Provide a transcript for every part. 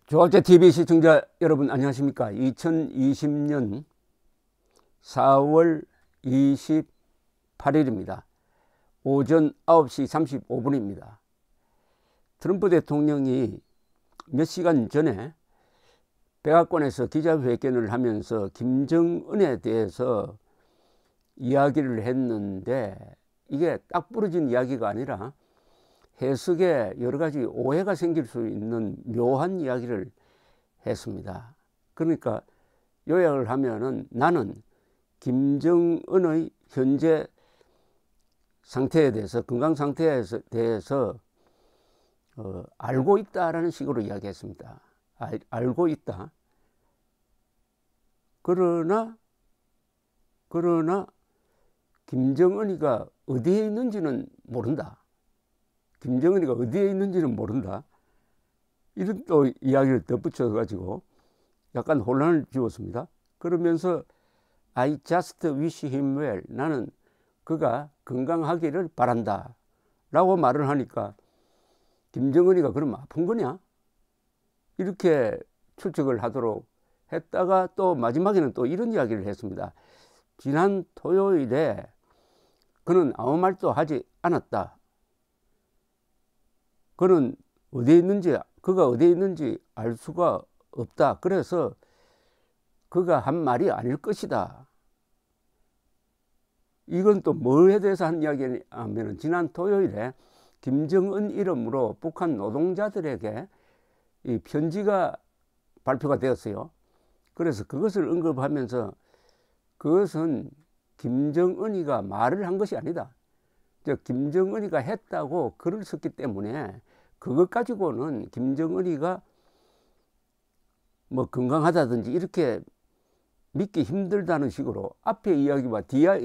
조합제TV 시청자 여러분 안녕하십니까. 2020년 4월 28일입니다. 오전 9시 35분입니다. 트럼프 대통령이 몇 시간 전에 백악관에서 기자회견을 하면서 김정은에 대해서 이야기를 했는데, 이게 딱 부러진 이야기가 아니라 해석에 여러 가지 오해가 생길 수 있는 묘한 이야기를 했습니다. 그러니까 요약을 하면은, 나는 김정은의 현재 상태에 대해서, 건강 상태에 대해서 알고 있다라는 식으로 이야기했습니다. 알고 있다. 그러나 김정은이가 어디에 있는지는 모른다. 김정은이가 어디에 있는지는 모른다. 이런 또 이야기를 덧붙여 가지고 약간 혼란을 주었습니다. 그러면서 I just wish him well. 나는 그가 건강하기를 바란다 라고 말을 하니까, 김정은이가 그럼 아픈 거냐? 이렇게 추측을 하도록 했다가, 또 마지막에는 또 이런 이야기를 했습니다. 지난 토요일에 그는 아무 말도 하지 않았다. 그는 그가 어디에 있는지 알 수가 없다. 그래서 그가 한 말이 아닐 것이다. 이건 또 뭐에 대해서 한 이야기냐면, 지난 토요일에 김정은 이름으로 북한 노동자들에게 이 편지가 발표가 되었어요. 그래서 그것을 언급하면서, 그것은 김정은이가 말을 한 것이 아니다. 김정은이가 했다고 글을 썼기 때문에 그것 가지고는 김정은이가 뭐 건강하다든지 이렇게 믿기 힘들다는 식으로 앞에 이야기와 뒤에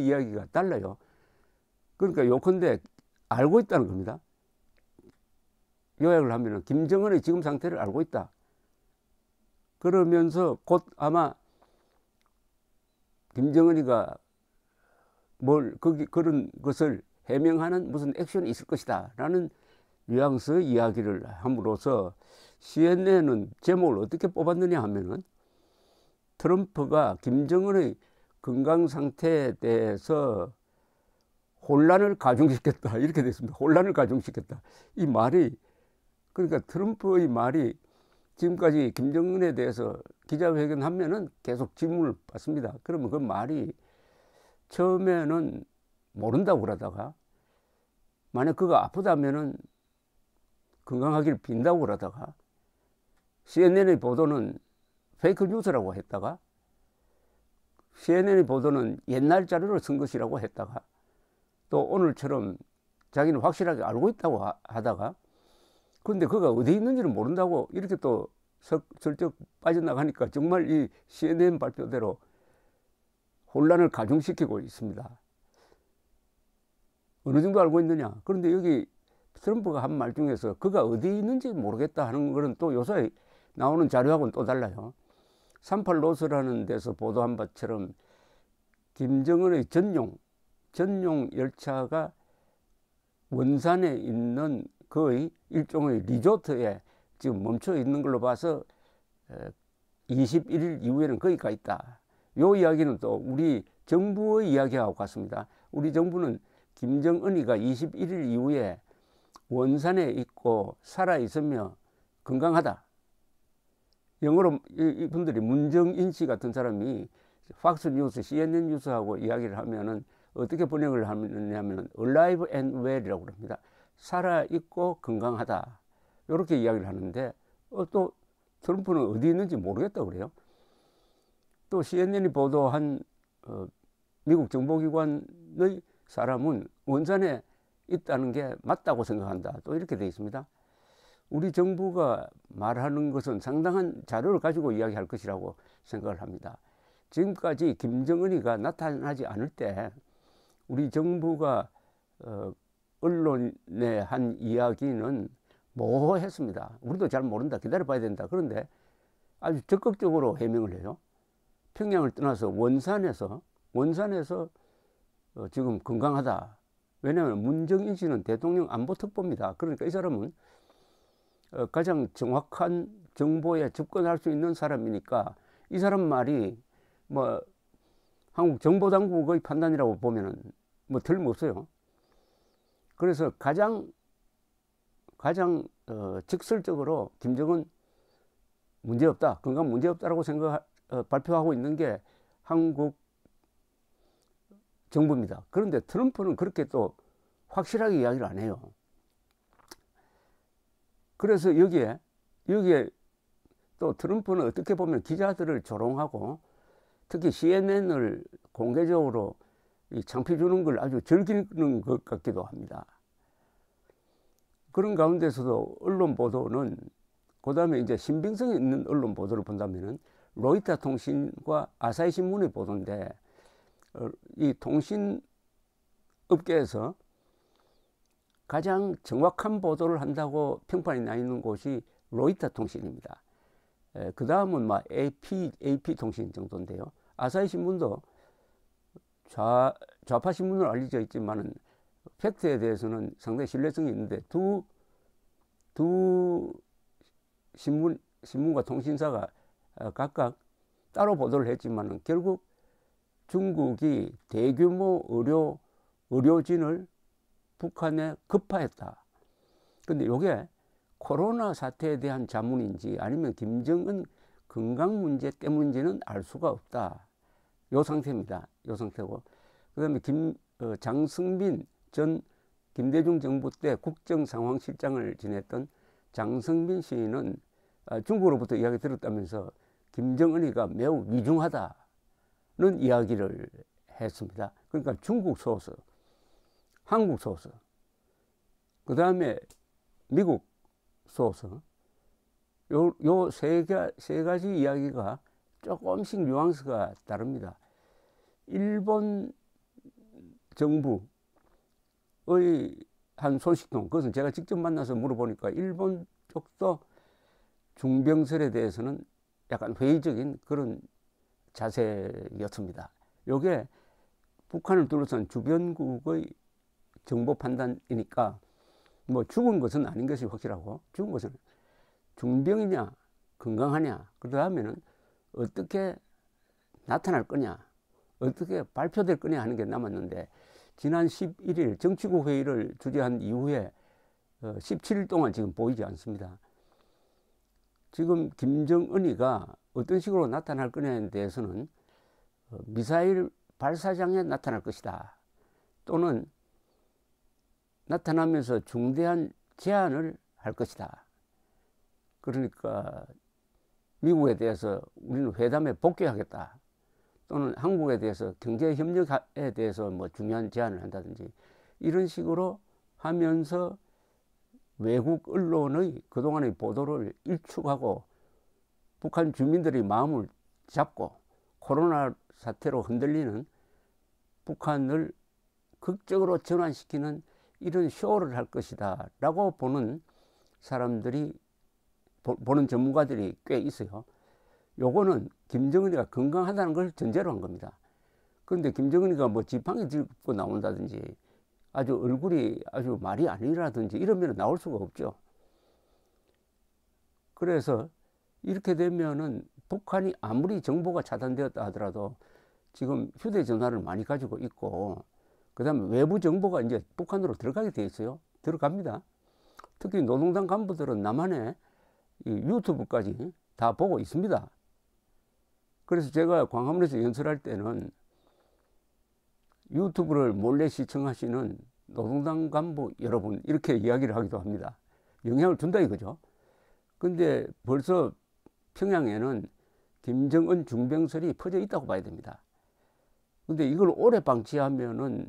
이야기가 달라요. 그러니까 요컨대 알고 있다는 겁니다. 요약을 하면 김정은의 지금 상태를 알고 있다. 그러면서 곧 아마 김정은이가 그런 것을 해명하는 무슨 액션이 있을 것이다 라는 뉘앙스의 이야기를 함으로써, CNN은 제목을 어떻게 뽑았느냐 하면은, 트럼프가 김정은의 건강 상태에 대해서 혼란을 가중시켰다, 이렇게 됐습니다. 혼란을 가중시켰다. 이 말이, 그러니까 트럼프의 말이 지금까지 김정은에 대해서 기자회견 하면은 계속 질문을 받습니다. 그러면 그 말이 처음에는 모른다고 그러다가, 만약 그가 아프다면은 건강하기를 빈다고 그러다가, CNN의 보도는 페이크 뉴스라고 했다가, CNN의 보도는 옛날 자료를 쓴 것이라고 했다가, 또 오늘처럼 자기는 확실하게 알고 있다고 하다가, 그런데 그가 어디 있는지는 모른다고 이렇게 또 슬쩍 빠져나가니까, 정말 이 CNN 발표대로 혼란을 가중시키고 있습니다. 어느 정도 알고 있느냐? 그런데 여기 트럼프가 한 말 중에서 그가 어디 있는지 모르겠다 하는 것은 또 요새 나오는 자료하고는 또 달라요. 38노스라는 데서 보도한 바처럼 김정은의 전용 열차가 원산에 있는 거의 일종의 리조트에 지금 멈춰 있는 걸로 봐서 21일 이후에는 거기 가 있다. 요 이야기는 또 우리 정부의 이야기하고 같습니다. 우리 정부는 김정은이가 21일 이후에 원산에 있고 살아있으며 건강하다. 영어로 이분들이, 문정인 씨 같은 사람이 팍스 뉴스, CNN 뉴스하고 이야기를 하면은 어떻게 번역을 하냐면 alive and well이라고 합니다. 살아있고 건강하다. 이렇게 이야기를 하는데, 또 트럼프는 어디 있는지 모르겠다고 그래요. 또 CNN이 보도한 미국 정보기관의 사람은 원산에 있다는 게 맞다고 생각한다. 또 이렇게 되어 있습니다. 우리 정부가 말하는 것은 상당한 자료를 가지고 이야기할 것이라고 생각을 합니다. 지금까지 김정은이가 나타나지 않을 때 우리 정부가 언론에 한 이야기는 모호했습니다. 우리도 잘 모른다, 기다려봐야 된다. 그런데 아주 적극적으로 해명을 해요. 평양을 떠나서 원산에서 지금 건강하다. 왜냐하면 문정인 씨는 대통령 안보특보입니다. 그러니까 이 사람은 가장 정확한 정보에 접근할 수 있는 사람이니까 이 사람 말이 뭐 한국 정보당국의 판단이라고 보면은 뭐 틀림없어요. 그래서 가장 직설적으로 김정은 문제없다, 건강 문제없다라고 발표하고 있는 게 한국 정부입니다. 그런데 트럼프는 그렇게 또 확실하게 이야기를 안 해요. 그래서 여기에 또 트럼프는 어떻게 보면 기자들을 조롱하고 특히 CNN을 공개적으로 창피 주는 걸 아주 즐기는 것 같기도 합니다. 그런 가운데서도 언론 보도는, 그 다음에 이제 신빙성이 있는 언론 보도를 본다면은 로이터 통신과 아사히 신문의 보도인데, 이 통신 업계에서 가장 정확한 보도를 한다고 평판이 나 있는 곳이 로이터 통신입니다. 그 다음은 막 AP 통신 정도인데요. 아사히 신문도 좌파 신문으로 알려져 있지만은 팩트에 대해서는 상당히 신뢰성이 있는데 두 신문과 통신사가 각각 따로 보도를 했지만은 결국 중국이 대규모 의료진을 북한에 급파했다. 근데 이게 코로나 사태에 대한 자문인지 아니면 김정은 건강 문제 때문인지는 알 수가 없다. 요 상태입니다. 요 상태고. 그 다음에 장승민 전 김대중 정부 때 국정상황실장을 지냈던 장승민 시인은 중국으로부터 이야기 들었다면서 김정은이가 매우 위중하다는 이야기를 했습니다. 그러니까 중국 소스, 한국 소스, 그 다음에 미국 소스, 요 세 가지 이야기가 조금씩 뉘앙스가 다릅니다. 일본 정부의 한 소식통, 그것은 제가 직접 만나서 물어보니까 일본 쪽도 중병설에 대해서는 약간 회의적인 그런 자세였습니다. 요게 북한을 둘러싼 주변국의 정보 판단이니까 뭐 죽은 것은 아닌 것이 확실하고, 죽은 것은 중병이냐 건강하냐, 그 다음에는 어떻게 나타날 거냐, 어떻게 발표될 거냐 하는 게 남았는데, 지난 11일 정치국 회의를 주재한 이후에 17일 동안 지금 보이지 않습니다. 지금 김정은이가 어떤 식으로 나타날 거냐에 대해서는 미사일 발사장에 나타날 것이다, 또는 나타나면서 중대한 제안을 할 것이다. 그러니까 미국에 대해서 우리는 회담에 복귀하겠다, 또는 한국에 대해서 경제협력에 대해서 뭐 중요한 제안을 한다든지 이런 식으로 하면서 외국 언론의 그동안의 보도를 일축하고 북한 주민들의 마음을 잡고 코로나 사태로 흔들리는 북한을 극적으로 전환시키는 이런 쇼를 할 것이다 라고 보는 사람들이, 보는 전문가들이 꽤 있어요. 요거는 김정은이가 건강하다는 걸 전제로 한 겁니다. 그런데 김정은이가 뭐 지팡이 들고 나온다든지 아주 얼굴이 아주 말이 아니라든지 이러면 나올 수가 없죠. 그래서 이렇게 되면은 북한이 아무리 정보가 차단되었다 하더라도 지금 휴대전화를 많이 가지고 있고, 그 다음에 외부 정보가 이제 북한으로 들어가게 돼 있어요. 들어갑니다. 특히 노동당 간부들은 남한의 이 유튜브까지 다 보고 있습니다. 그래서 제가 광화문에서 연설할 때는 유튜브를 몰래 시청하시는 노동당 간부 여러분, 이렇게 이야기를 하기도 합니다. 영향을 준다 이거죠. 근데 벌써 평양에는 김정은 중병설이 퍼져 있다고 봐야 됩니다. 근데 이걸 오래 방치하면은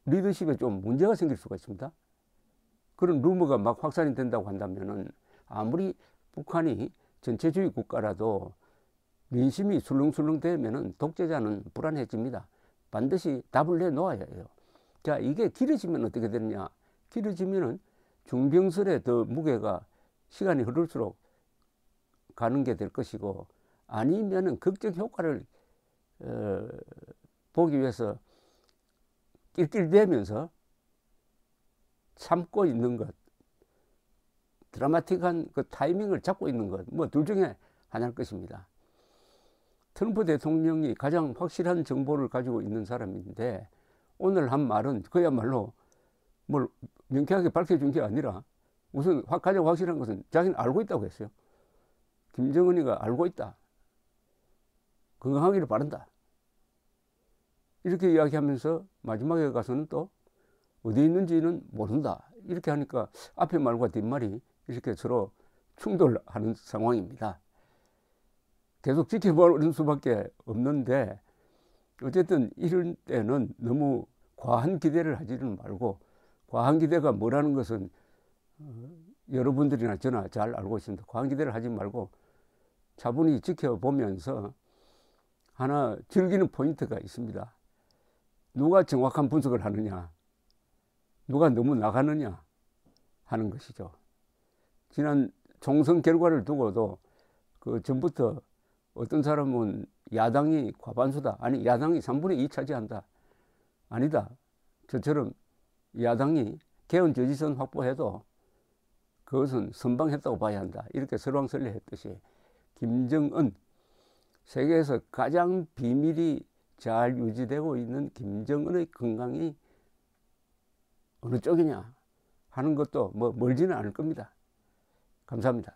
리더십에 좀 문제가 생길 수가 있습니다. 그런 루머가 막 확산이 된다고 한다면은 아무리 북한이 전체주의 국가라도 민심이 술렁술렁 되면은 독재자는 불안해집니다. 반드시 답을 내놓아야 해요. 자, 이게 길어지면 어떻게 되느냐? 길어지면은 중병설의 더 무게가 시간이 흐를수록 가는 게 될 것이고, 아니면은 극적 효과를 보기 위해서 낄낄대면서 참고 있는 것, 드라마틱한 그 타이밍을 잡고 있는 것, 뭐 둘 중에 하나일 것입니다. 트럼프 대통령이 가장 확실한 정보를 가지고 있는 사람인데 오늘 한 말은 그야말로 뭘 명쾌하게 밝혀준 게 아니라 우선 가장 확실한 것은 자기는 알고 있다고 했어요. 김정은이가 알고 있다. 건강하기를 바란다. 이렇게 이야기하면서 마지막에 가서는 또 어디 있는지는 모른다. 이렇게 하니까 앞에 말과 뒷말이 이렇게 서로 충돌하는 상황입니다. 계속 지켜보는 수밖에 없는데 어쨌든 이럴 때는 너무 과한 기대를 하지는 말고, 과한 기대가 뭐라는 것은 여러분들이나 저나 잘 알고 있습니다. 과한 기대를 하지 말고 차분히 지켜보면서 하나 즐기는 포인트가 있습니다. 누가 정확한 분석을 하느냐, 누가 너무 나가느냐 하는 것이죠. 지난 총선 결과를 두고도 그 전부터 어떤 사람은 야당이 과반수다, 아니 야당이 3분의 2 차지한다, 아니다, 저처럼 야당이 개헌 저지선 확보해도 그것은 선방했다고 봐야 한다, 이렇게 설왕설래했듯이 김정은, 세계에서 가장 비밀이 잘 유지되고 있는 김정은의 건강이 어느 쪽이냐 하는 것도 뭐 멀지는 않을 겁니다. 감사합니다.